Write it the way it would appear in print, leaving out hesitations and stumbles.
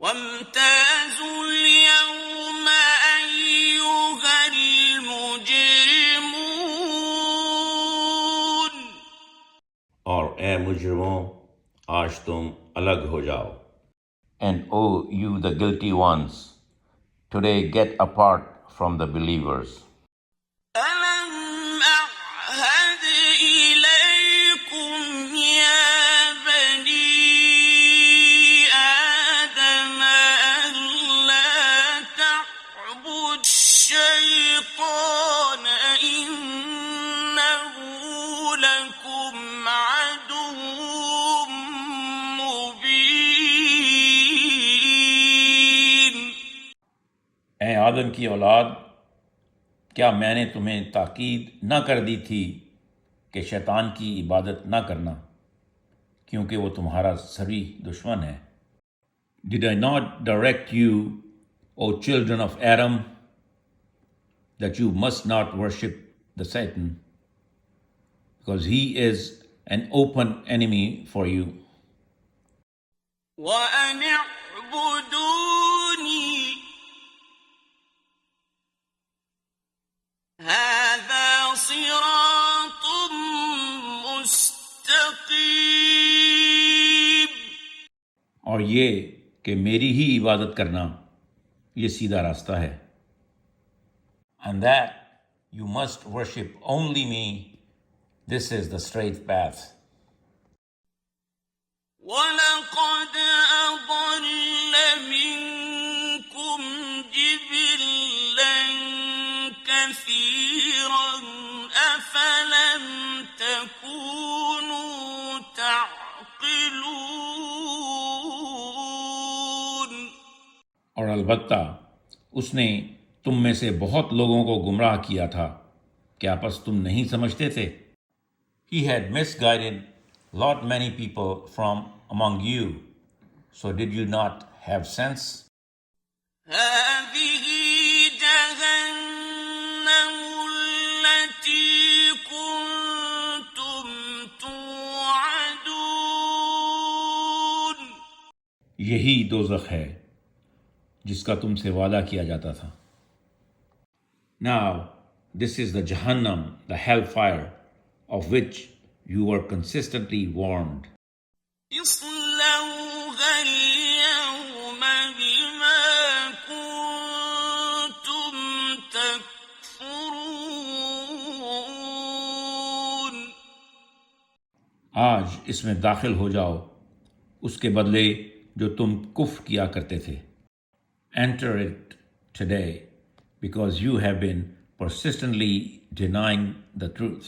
وامتازوا اليوم أيها المجرمون. اور اے مجرموں آج تم الگ ہو جاؤ. And O you the guilty ones, today get apart from the believers. ألم أعهد إليكم يا بني آدم ألا تعبدوا الشيطان إنه لكم عدو مبين. اے آدم کی اولاد، کیا میں نے تمہیں تاکید نہ کر دی تھی کہ شیطان کی عبادت نہ کرنا، کیونکہ وہ تمہارا صریح دشمن ہے. Did I not direct you, O children of Adam, that you must not worship the Satan, because he is an open enemy for you. وأن اعبدوني هذا صراط مستقيم. اور یہ کہ میری ہی عبادت کرنا یہ سیدھا راستہ ہے. And that you must worship only me, this is the straight path. وَلَقَدْ أَضَلَّ مِنكُمْ جِبِلًّا كَثِيرًا أَفَلَمْ تَكُونُوا تَعْقِلُونَ. اور البتہ اس نے تم میں سے بہت لوگوں کو گمراہ کیا تھا، کیا پس تم نہیں سمجھتے تھے؟ He had misguided lot many people from among you, so did you not have sense? هذه جهنم التي كنتم توعدون. یہی دوزخ ہے جس کا تم سے وعدہ کیا جاتا تھا. Now, this is the Jahannam, the hellfire, of which you were consistently warned. اصلوها اليوم بما كنتم تكفرون. آج اس میں داخل ہو جاؤ اس کے بدلے جو تم کفر کیا کرتے تھے. Enter it today because you have been persistently denying the truth.